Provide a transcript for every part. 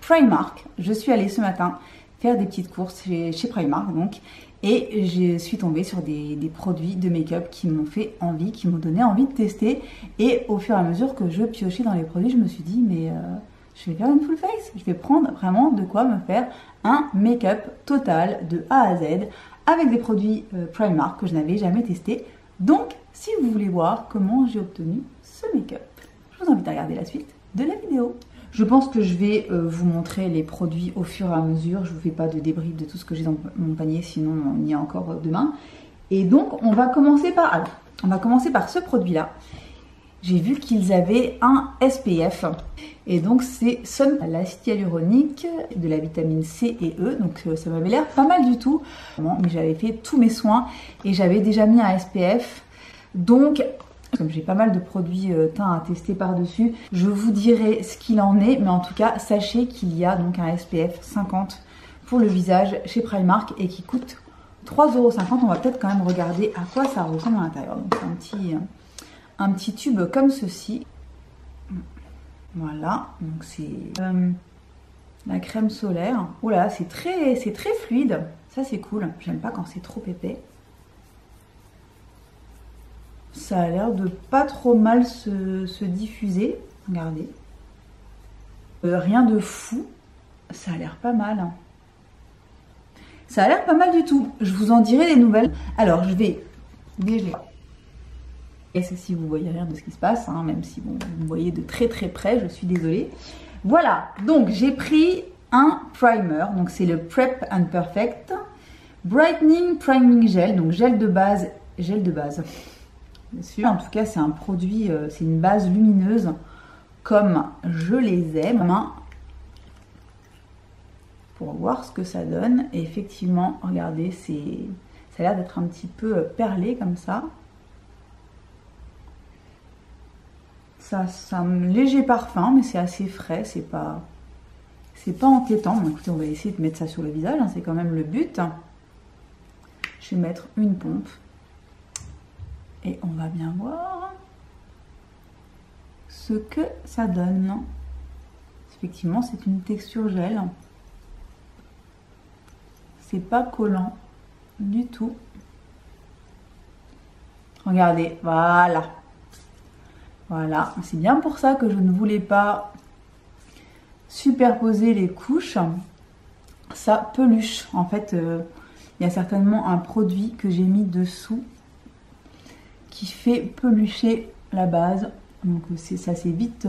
Primark. Je suis allée ce matin faire des petites courses chez Primark donc. Et je suis tombée sur des produits de make-up qui m'ont fait envie, qui m'ont donné envie de tester. Et au fur et à mesure que je piochais dans les produits, je me suis dit, mais je vais faire une full face. Je vais prendre vraiment de quoi me faire un make-up total de A à Z avec des produits Primark que je n'avais jamais testés. Donc, si vous voulez voir comment j'ai obtenu ce make-up, je vous invite à regarder la suite de la vidéo. Je pense que je vais vous montrer les produits au fur et à mesure. Je ne vous fais pas de débrief de tout ce que j'ai dans mon panier, sinon on y a encore demain. Et donc, on va commencer par ce produit-là. J'ai vu qu'ils avaient un SPF. Et donc, c'est Sun, l'acide hyaluronique, de la vitamine C et E. Donc, ça m'avait l'air pas mal du tout. Mais j'avais fait tous mes soins et j'avais déjà mis un SPF. Donc, comme j'ai pas mal de produits teint à tester par-dessus, je vous dirai ce qu'il en est. Mais en tout cas, sachez qu'il y a donc un SPF 50 pour le visage chez Primark et qui coûte 3,50 €. On va peut-être quand même regarder à quoi ça ressemble à l'intérieur. Donc, c'est un petit tube comme ceci. Voilà, donc c'est la crème solaire. Oh là, c'est très fluide. Ça, c'est cool. J'aime pas quand c'est trop épais. Ça a l'air de pas trop mal se diffuser. Regardez. Rien de fou. Ça a l'air pas mal. Ça a l'air pas mal du tout. Je vous en dirai des nouvelles. Alors, je vais dégeler. Et si vous voyez rien de ce qui se passe, hein, même si bon, vous me voyez de très près, je suis désolée. Voilà, donc j'ai pris un primer. Donc c'est le Prep and Perfect Brightening Priming Gel. Donc gel de base. Bien sûr. En tout cas, c'est un produit, c'est une base lumineuse comme je les aime. Pour voir ce que ça donne. Et effectivement, regardez, ça a l'air d'être un petit peu perlé comme ça. Ça a un léger parfum, mais c'est assez frais, c'est pas entêtant. Bon, écoutez, on va essayer de mettre ça sur le visage, hein, c'est quand même le but. Je vais mettre une pompe. Et on va bien voir ce que ça donne. Effectivement, c'est une texture gel. C'est pas collant du tout. Regardez, voilà. Voilà, c'est bien pour ça que je ne voulais pas superposer les couches. Ça peluche. En fait, il y a certainement un produit que j'ai mis dessous qui fait pelucher la base. Donc ça c'est vite...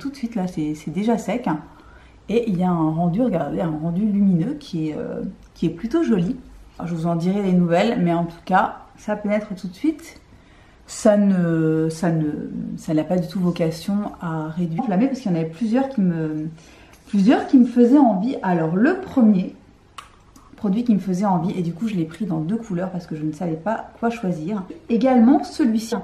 tout de suite là, c'est déjà sec. Et il y a un rendu, regardez, un rendu lumineux qui est plutôt joli. Alors, je vous en dirai des nouvelles, mais en tout cas, ça pénètre tout de suite. Ça n'a pas du tout vocation à réduire. Je la mets parce qu'il y en avait plusieurs qui me faisaient envie. Alors le premier produit qui me faisait envie, et du coup je l'ai pris dans deux couleurs parce que je ne savais pas quoi choisir. Également celui-ci,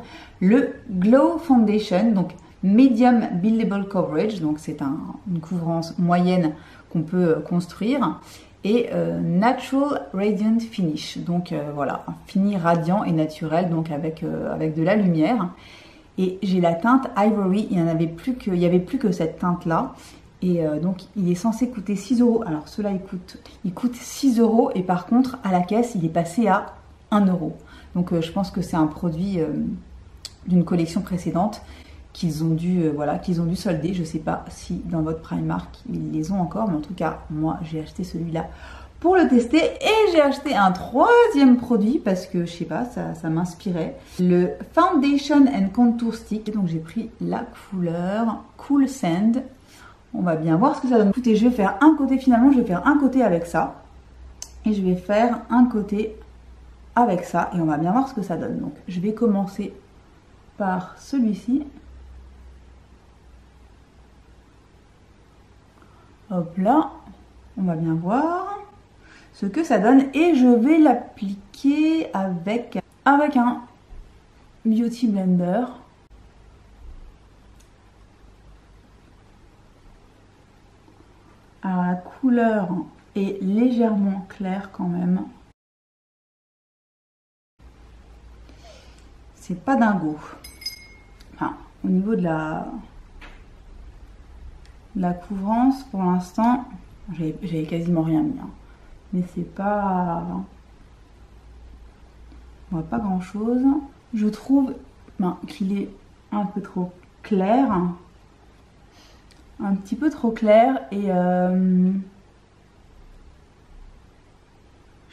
le Glow Foundation, donc Medium Buildable Coverage, donc c'est une couvrance moyenne qu'on peut construire. Et Natural Radiant Finish, donc voilà, un fini radiant et naturel, donc avec de la lumière. Et j'ai la teinte Ivory, il n'y avait plus que cette teinte là. Et donc il est censé coûter 6 €. Alors ceux-là il coûte 6 € et par contre à la caisse il est passé à 1 €. Donc je pense que c'est un produit d'une collection précédente qu'ils ont dû solder. Je ne sais pas si dans votre Primark ils les ont encore, mais en tout cas moi j'ai acheté celui-là pour le tester et j'ai acheté un troisième produit parce que je sais pas, ça m'inspirait, le Foundation and Contour Stick. Donc j'ai pris la couleur Cool Sand. On va bien voir ce que ça donne. Écoutez, je vais faire un côté, finalement je vais faire un côté avec ça et je vais faire un côté avec ça et on va bien voir ce que ça donne. Donc je vais commencer par celui-ci. Hop là, on va bien voir ce que ça donne et je vais l'appliquer avec un Beauty Blender. Alors la couleur est légèrement claire quand même. C'est pas dingo. Enfin, au niveau de la... La couvrance, pour l'instant, j'avais quasiment rien mis. Hein. Mais c'est pas... On voit pas grand chose. Je trouve qu'il est un peu trop clair. Un petit peu trop clair. Et je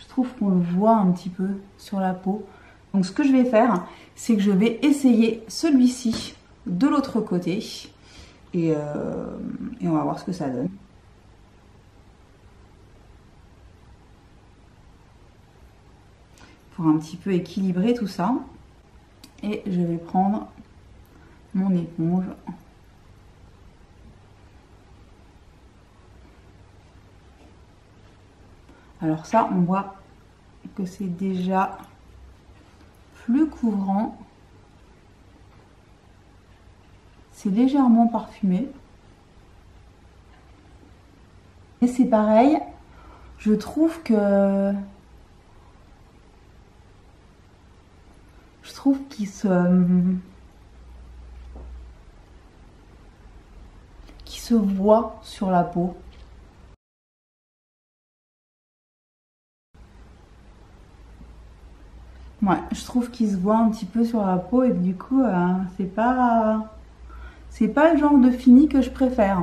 trouve qu'on le voit un petit peu sur la peau. Donc ce que je vais faire, c'est que je vais essayer celui-ci de l'autre côté. Et on va voir ce que ça donne. Pour un petit peu équilibrer tout ça. Et je vais prendre mon éponge. Alors ça, on voit que c'est déjà plus couvrant. C'est légèrement parfumé. Et c'est pareil, je trouve que... qu'il se voit sur la peau. Ouais, je trouve qu'il se voit un petit peu sur la peau et du coup, c'est pas le genre de fini que je préfère.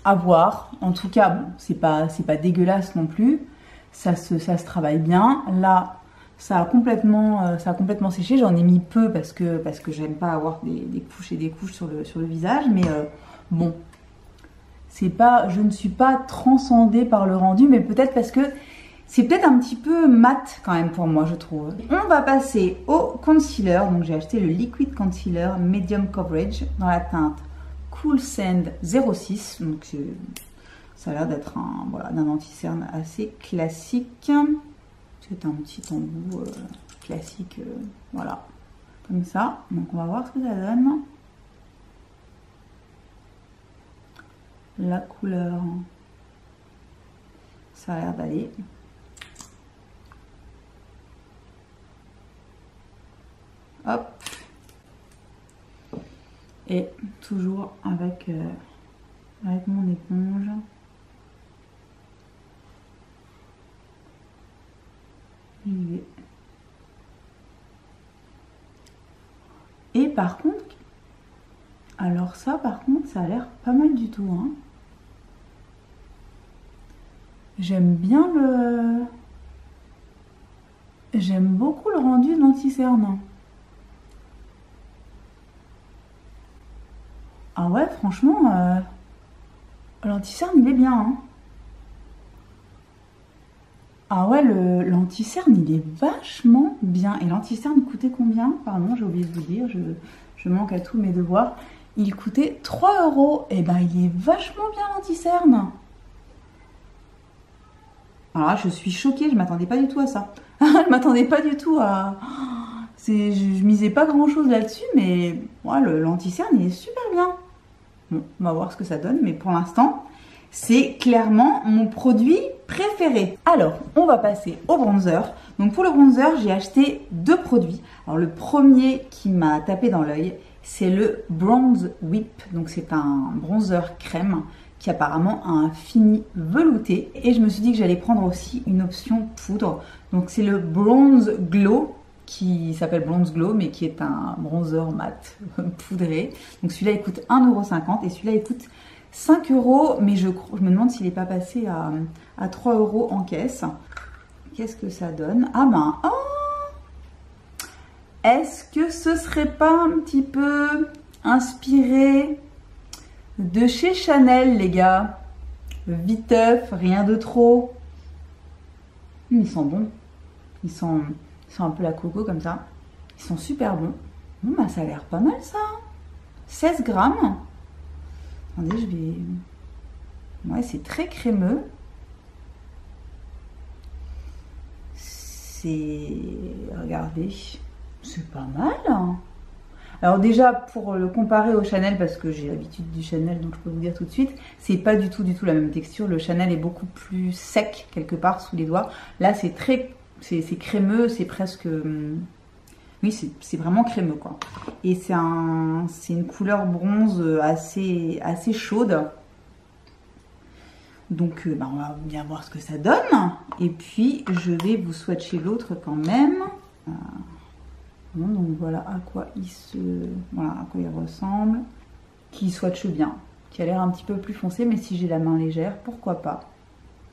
À voir. En tout cas, bon, c'est pas dégueulasse non plus. Ça se travaille bien. Là, ça a complètement séché. J'en ai mis peu parce que j'aime pas avoir des couches et des couches sur le visage. Mais bon, je ne suis pas transcendée par le rendu, mais peut-être parce que c'est peut-être un petit peu mat quand même pour moi, je trouve. On va passer au concealer. Donc j'ai acheté le Liquid Concealer Medium Coverage dans la teinte Cool Sand 06. Donc ça a l'air d'être d'un anti-cerne assez classique. C'est un petit embout classique, voilà, comme ça. Donc on va voir ce que ça donne. La couleur, ça a l'air d'aller. Hop. Et toujours avec mon éponge. Et par contre, alors ça par contre, ça a l'air pas mal du tout. Hein. J'aime bien j'aime beaucoup le rendu de l'anti-cerne. Ah ouais, franchement, l'anti-cerne il est bien. Hein. Ah ouais, l'anti-cerne, il est vachement bien. Et l'anti-cerne coûtait combien? Pardon, j'ai oublié de vous dire, je manque à tous mes devoirs. Il coûtait 3 €. Et ben, il est vachement bien l'anti-cerne. Alors là, je suis choquée, je m'attendais pas du tout à ça. Je m'attendais pas du tout à... Je misais pas grand-chose là-dessus, mais ouais, l'anti-cerne, il est super bien. Bon, on va voir ce que ça donne, mais pour l'instant... C'est clairement mon produit préféré. Alors, on va passer au bronzer. Donc pour le bronzer, j'ai acheté 2 produits. Alors le premier qui m'a tapé dans l'œil, c'est le Bronze Whip. Donc c'est un bronzer crème qui apparemment a un fini velouté. Et je me suis dit que j'allais prendre aussi une option poudre. Donc c'est le Bronze Glow qui s'appelle Bronze Glow, mais qui est un bronzer mat poudré. Donc celui-là il coûte 1,50 € et celui-là il coûte 5 €, mais je me demande s'il n'est pas passé à 3 € en caisse. Qu'est-ce que ça donne? Ah ben, oh! Est-ce que ce serait pas un petit peu inspiré de chez Chanel, les gars? Viteuf, rien de trop. Ils sont bons. Ils sont un peu la coco comme ça. Ils sont super bons. Bon, bah ça a l'air pas mal ça. 16 grammes. Attendez, je vais... Ouais, c'est très crémeux. C'est... Regardez, c'est pas mal. Hein. Alors déjà, pour le comparer au Chanel, parce que j'ai l'habitude du Chanel, donc je peux vous dire tout de suite, c'est pas du tout la même texture. Le Chanel est beaucoup plus sec, quelque part, sous les doigts. Là, c'est très... C'est crémeux, c'est presque... Oui, c'est vraiment crémeux, quoi. Et c'est une couleur bronze assez chaude. Donc, on va bien voir ce que ça donne. Et puis, je vais vous swatcher l'autre quand même. Donc, voilà à quoi il ressemble. Qui swatche bien. Qui a l'air un petit peu plus foncé, mais si j'ai la main légère, pourquoi pas.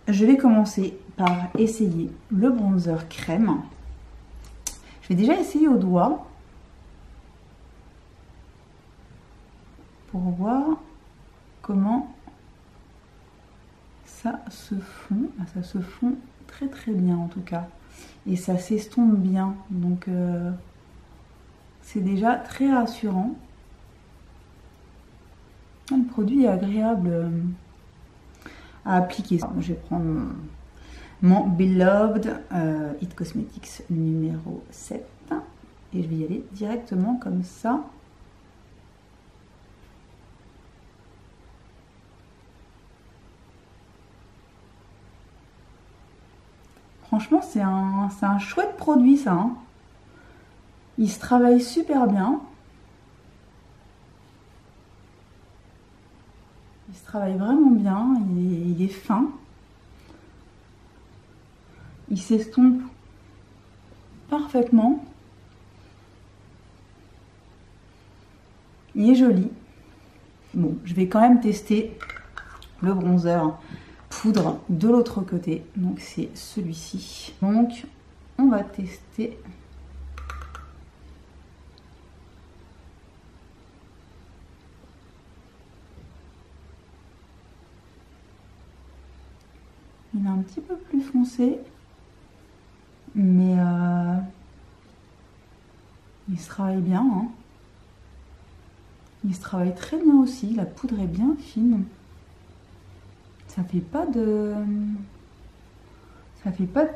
Je vais commencer par essayer le bronzer crème. Je vais déjà essayer au doigt pour voir comment ça se fond. Ça se fond très très bien en tout cas. Et ça s'estompe bien. Donc c'est déjà très rassurant. Le produit est agréable à appliquer. Je vais prendre mon Beloved It Cosmetics numéro 7 et je vais y aller directement comme ça. Franchement, c'est un chouette produit ça. Hein. Il se travaille super bien. Il se travaille vraiment bien. Il est fin. Il s'estompe parfaitement. Il est joli. Bon, je vais quand même tester le bronzer poudre de l'autre côté. Donc c'est celui-ci. Donc on va tester. Il est un petit peu plus foncé. Mais il se travaille bien. Hein. Il se travaille très bien aussi. La poudre est bien fine. Ça fait pas de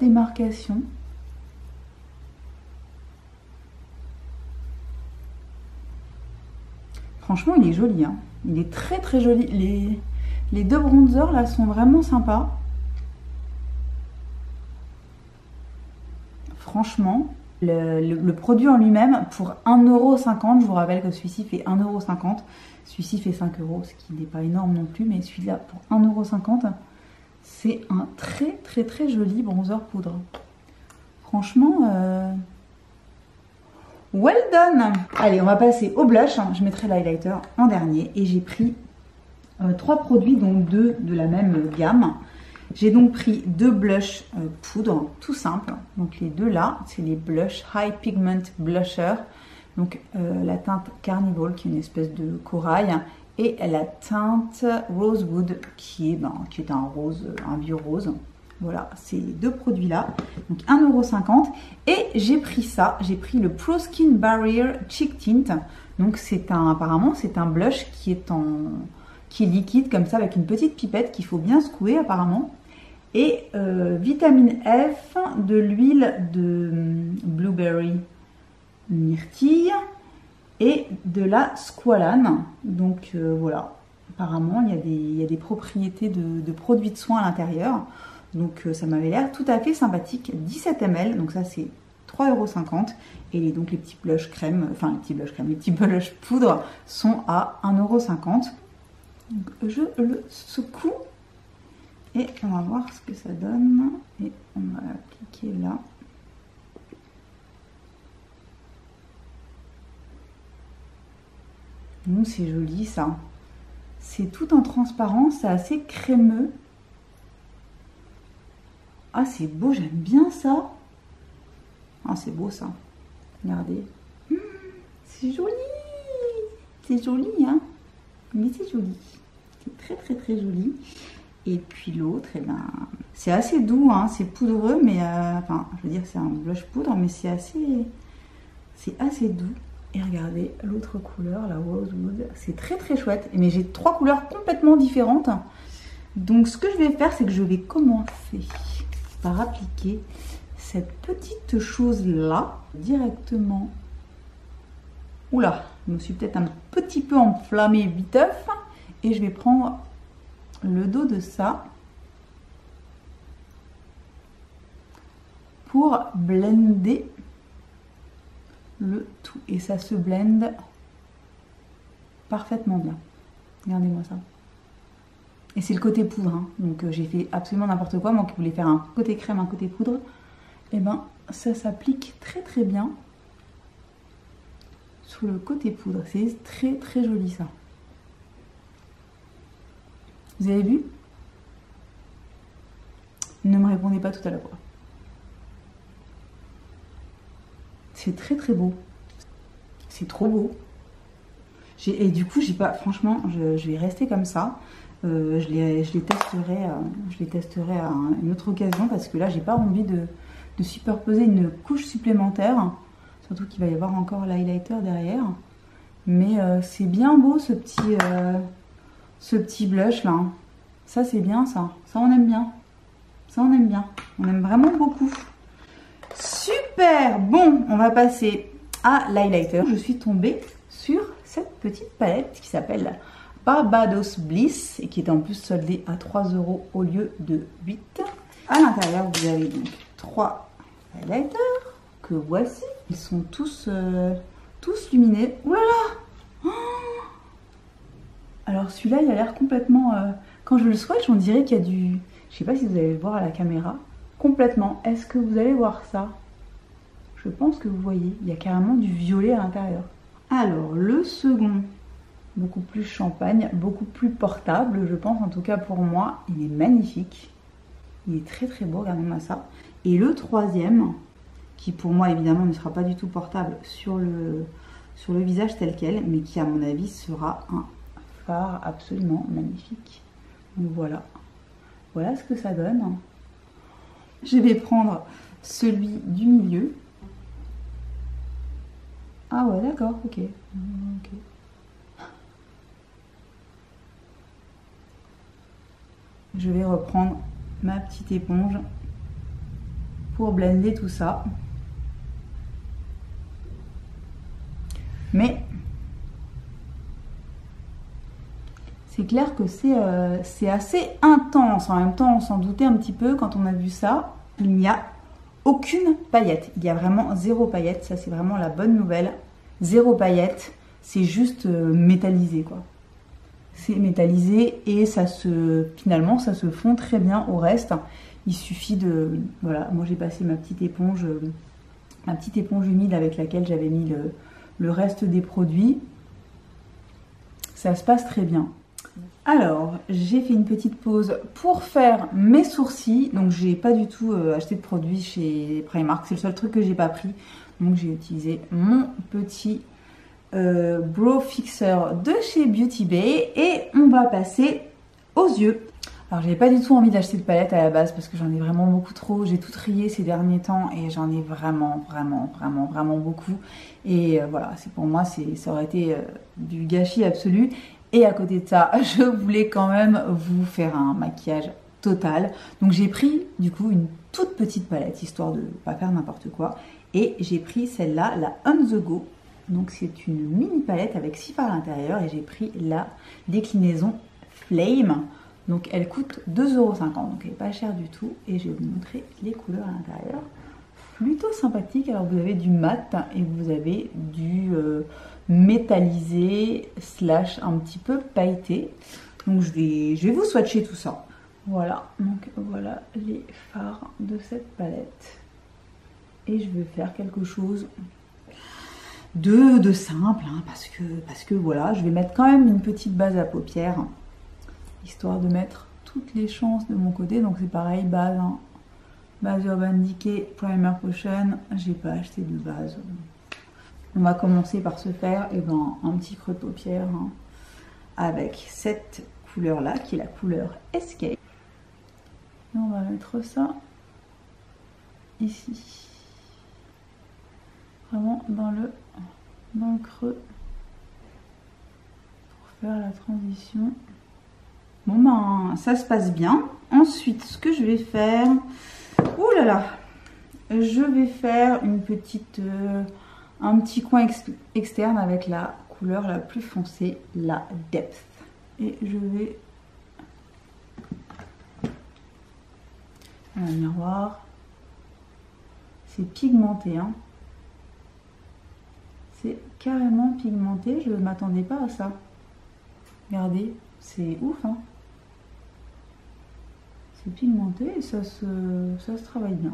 démarcation. Franchement, il est joli. Hein. Il est très très joli. Les deux bronzers là sont vraiment sympas. Franchement, le produit en lui-même, pour 1,50 €, je vous rappelle que celui-ci fait 1,50 €, celui-ci fait 5 €, ce qui n'est pas énorme non plus, mais celui-là, pour 1,50 €, c'est un très très très joli bronzer poudre. Franchement, well done. Allez, on va passer au blush. Je mettrai l'highlighter en dernier, et j'ai pris 3 produits, donc 2 de la même gamme. J'ai donc pris 2 blushs poudre, tout simple. Donc les deux là, c'est les blush High Pigment Blusher. Donc la teinte Carnival, qui est une espèce de corail, et la teinte Rosewood, qui est un rose, un vieux rose. Voilà, ces deux produits là. Donc 1,50 €. Et j'ai pris ça, j'ai pris le Pro Skin Barrier Cheek Tint. Donc apparemment c'est un blush qui est liquide comme ça, avec une petite pipette qu'il faut bien secouer apparemment. Et vitamine F, de l'huile de blueberry myrtille et de la squalane. Donc voilà, apparemment il y a des propriétés de produits de soins à l'intérieur. Donc ça m'avait l'air tout à fait sympathique. 17 ml, donc ça c'est 3,50 €. Et donc les petits blush crème, les petits blush poudre sont à 1,50 €. Donc je le secoue. Et on va voir ce que ça donne. Et on va l'appliquer là. C'est joli ça. C'est tout en transparence, c'est assez crémeux. Ah, c'est beau, j'aime bien ça. Ah, c'est beau ça. Regardez. C'est joli. C'est joli, hein. Mais c'est joli. C'est très très très joli. Et puis l'autre, eh ben, c'est assez doux, hein, c'est poudreux, mais je veux dire c'est un blush poudre, mais c'est assez doux. Et regardez l'autre couleur, la Rosewood, c'est très très chouette. Mais j'ai 3 couleurs complètement différentes. Donc ce que je vais faire, c'est que je vais commencer par appliquer cette petite chose là directement. Oula, je me suis peut-être un petit peu enflammée viteuf, et je vais prendre le dos de ça pour blender le tout. Et ça se blende parfaitement bien. Regardez-moi ça. Et c'est le côté poudre, hein. Donc j'ai fait absolument n'importe quoi. Moi qui voulais faire un côté crème, un côté poudre, et ben ça s'applique très très bien sur le côté poudre. C'est très très joli ça. Vous avez vu? Ne me répondez pas tout à la fois. C'est très très beau. C'est trop beau. Et du coup, j'ai pas, franchement, je vais rester comme ça. Je les testerai à une autre occasion parce que là, j'ai pas envie de superposer une couche supplémentaire. Surtout qu'il va y avoir encore l'highlighter derrière. Mais c'est bien beau ce petit blush là. Ça, c'est bien ça. Ça, on aime bien. Ça, on aime bien. On aime vraiment beaucoup. Super! Bon, on va passer à l'highlighter. Je suis tombée sur cette petite palette qui s'appelle Barbados Bliss et qui est en plus soldée à 3 € au lieu de 8. À l'intérieur, vous avez donc 3 highlighters que voici. Ils sont tous lumineux. Ouh là là! Oh, alors celui-là, il a l'air complètement... quand je le swatch, on dirait qu'il y a du... Je sais pas si vous allez le voir à la caméra. Complètement. Est-ce que vous allez voir ça? Je pense que vous voyez. Il y a carrément du violet à l'intérieur. Alors, le second, beaucoup plus champagne, beaucoup plus portable, je pense, en tout cas pour moi. Il est magnifique. Il est très très beau, regardez-moi ça. Et le troisième, qui pour moi évidemment ne sera pas du tout portable sur le visage tel quel, mais qui à mon avis sera un fard absolument magnifique. Donc voilà. Voilà ce que ça donne. Je vais prendre celui du milieu. Ah ouais, d'accord, ok. Je vais reprendre ma petite éponge pour blender tout ça. Mais c'est clair que c'est assez intense. En même temps, on s'en doutait un petit peu quand on a vu ça. Il n'y a aucune paillette. Il y a vraiment 0 paillette. Ça, c'est vraiment la bonne nouvelle. 0 paillette. C'est juste métallisé, quoi. C'est métallisé et finalement, ça se fond très bien au reste. Il suffit de... Voilà, moi j'ai passé ma petite éponge humide avec laquelle j'avais mis le reste des produits. Ça se passe très bien. Alors, j'ai fait une petite pause pour faire mes sourcils. Donc, j'ai pas du tout acheté de produits chez Primark. C'est le seul truc que j'ai pas pris. Donc, j'ai utilisé mon petit Brow Fixer de chez Beauty Bay. Et on va passer aux yeux. Alors, j'avais pas du tout envie d'acheter de palette à la base parce que j'en ai vraiment beaucoup trop. J'ai tout trié ces derniers temps et j'en ai vraiment beaucoup. Et voilà, pour moi, ça aurait été du gâchis absolu. Et à côté de ça, je voulais quand même vous faire un maquillage total. Donc j'ai pris du coup une toute petite palette, histoire de ne pas faire n'importe quoi. Et j'ai pris celle-là, la On The Go. Donc c'est une mini palette avec 6 fards à l'intérieur. Et j'ai pris la déclinaison Flame. Donc elle coûte 2,50 €. Donc elle n'est pas chère du tout. Et je vais vous montrer les couleurs à l'intérieur. Plutôt sympathique. Alors vous avez du mat et vous avez du... métallisé slash un petit peu pailleté. Donc je vais vous swatcher tout ça. Voilà, donc voilà les fards de cette palette. Et je vais faire quelque chose de simple, hein, parce que voilà, je vais mettre quand même une petite base à paupières, histoire de mettre toutes les chances de mon côté. Donc c'est pareil, base, hein, base Urban Decay Primer Potion. J'ai pas acheté de base. On va commencer par se faire un petit creux de paupière, hein, avec cette couleur là qui est la couleur Escape. Et on va mettre ça ici, vraiment dans le creux pour faire la transition. Bon ben ça se passe bien. Ensuite ce que je vais faire, ouh là là, je vais faire une petite un petit coin externe avec la couleur la plus foncée, la Depth. Et je vais dans le miroir. C'est pigmenté, hein. C'est carrément pigmenté, je ne m'attendais pas à ça. Regardez, c'est ouf, hein. C'est pigmenté et ça se travaille bien.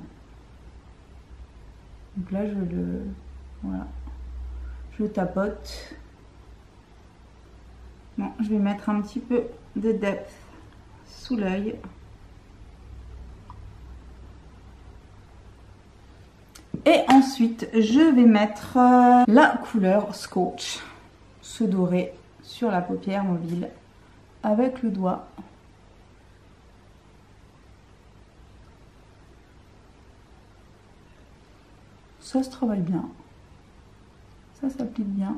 Donc là, voilà, je le tapote. Bon, je vais mettre un petit peu de depth sous l'œil. Et ensuite, je vais mettre la couleur Scotch, ce doré, sur la paupière mobile avec le doigt. Ça se travaille bien. Ça s'applique bien.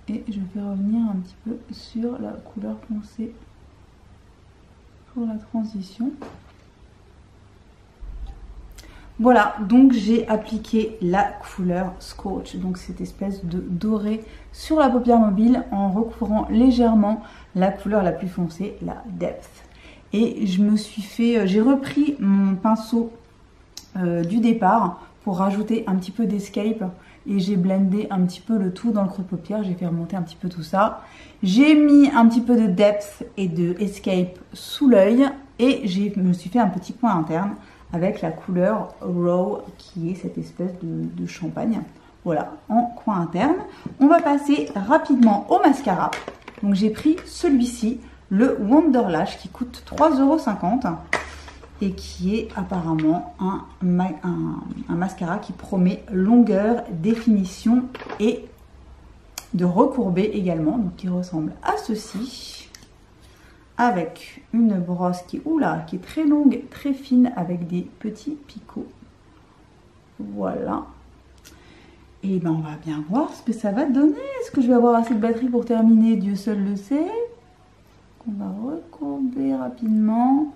Et je vais revenir un petit peu sur la couleur foncée pour la transition. Voilà, donc j'ai appliqué la couleur Scotch, donc cette espèce de doré sur la paupière mobile en recouvrant légèrement la couleur la plus foncée, la Depth. Et je me suis fait, j'ai repris mon pinceau du départ pour rajouter un petit peu d'escape et j'ai blendé un petit peu le tout dans le creux de paupière, j'ai fait remonter un petit peu tout ça. J'ai mis un petit peu de depth et de escape sous l'œil et je me suis fait un petit point interne avec la couleur Raw qui est cette espèce de champagne. Voilà, en coin interne. On va passer rapidement au mascara. Donc j'ai pris celui-ci, le Wonderlash qui coûte 3,50 € et qui est apparemment un mascara qui promet longueur, définition et de recourber également. Donc qui ressemble à ceci. Avec une brosse qui est très longue, très fine, avec des petits picots. Voilà. Et ben on va bien voir ce que ça va donner. Est-ce que je vais avoir assez de batterie pour terminer? Dieu seul le sait. On va recourber rapidement.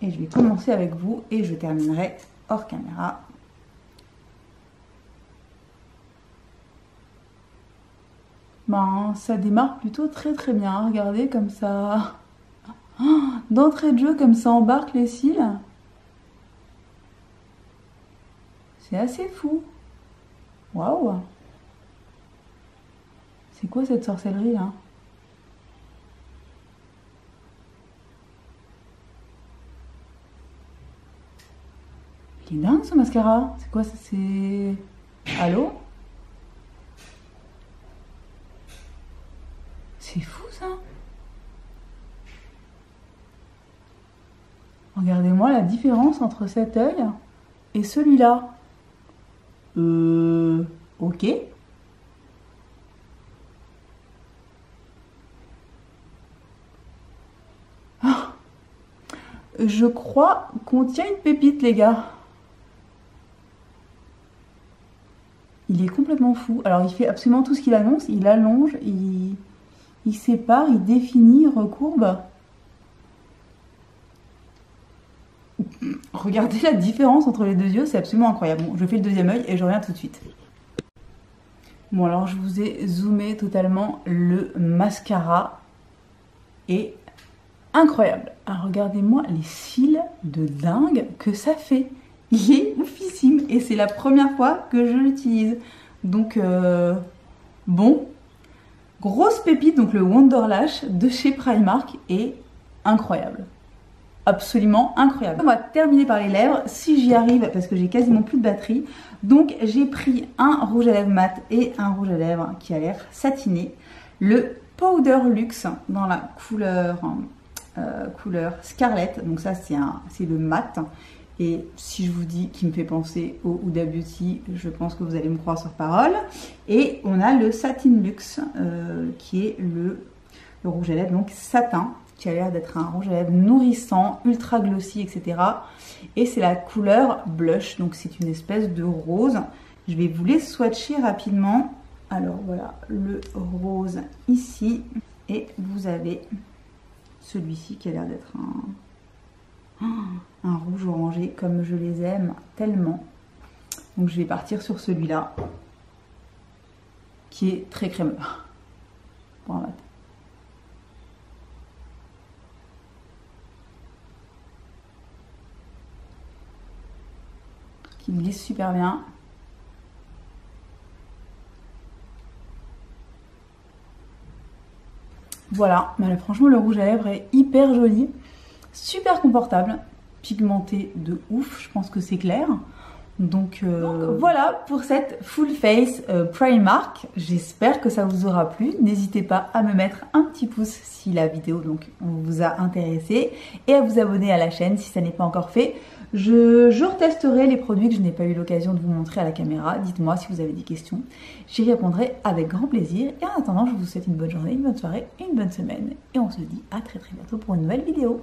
Et je vais commencer avec vous et je terminerai hors caméra. Ben, ça démarre plutôt très bien, regardez comme ça. D'entrée de jeu, comme ça embarque les cils. C'est assez fou. Waouh. C'est quoi cette sorcellerie là? Il est dingue ce mascara. C'est quoi ça? C'est... Allô? C'est fou ça. Regardez-moi la différence entre cet œil et celui-là. Ok. Ah, je crois qu'on tient une pépite les gars. Il est complètement fou. Alors il fait absolument tout ce qu'il annonce. Il allonge, il sépare, il définit, il recourbe. Regardez la différence entre les deux yeux, c'est absolument incroyable. Bon, je fais le deuxième œil et je reviens tout de suite. Bon, alors je vous ai zoomé totalement. Le mascara est incroyable. Alors regardez-moi les cils de dingue que ça fait. Il est oufissime et c'est la première fois que je l'utilise. Donc, bon. Grosse pépite, donc le Wonderlash de chez Primark est incroyable. Absolument incroyable. On va terminer par les lèvres, si j'y arrive, parce que j'ai quasiment plus de batterie. Donc j'ai pris un rouge à lèvres mat et un rouge à lèvres qui a l'air satiné. Le Powder Luxe dans la couleur Scarlett. Donc ça c'est le mat. Et si je vous dis qu'il me fait penser au Huda Beauty, je pense que vous allez me croire sur parole. Et on a le Satin Luxe qui est le rouge à lèvres, donc satin, qui a l'air d'être un rouge à lèvres nourrissant, ultra glossy, etc. Et c'est la couleur blush, donc c'est une espèce de rose. Je vais vous les swatcher rapidement. Alors voilà, le rose ici. Et vous avez celui-ci qui a l'air d'être un rouge orangé comme je les aime tellement. Donc je vais partir sur celui-là qui est très crémeux. Voilà. qui glisse super bien. Voilà, mais franchement le rouge à lèvres est hyper joli, super confortable, pigmenté de ouf, je pense que c'est clair. Donc voilà pour cette full face Primark, j'espère que ça vous aura plu. N'hésitez pas à me mettre un petit pouce si la vidéo donc vous a intéressé et à vous abonner à la chaîne si ça n'est pas encore fait. Je retesterai les produits que je n'ai pas eu l'occasion de vous montrer à la caméra. Dites-moi si vous avez des questions, j'y répondrai avec grand plaisir. Et en attendant, je vous souhaite une bonne journée, une bonne soirée, une bonne semaine et on se dit à très bientôt pour une nouvelle vidéo.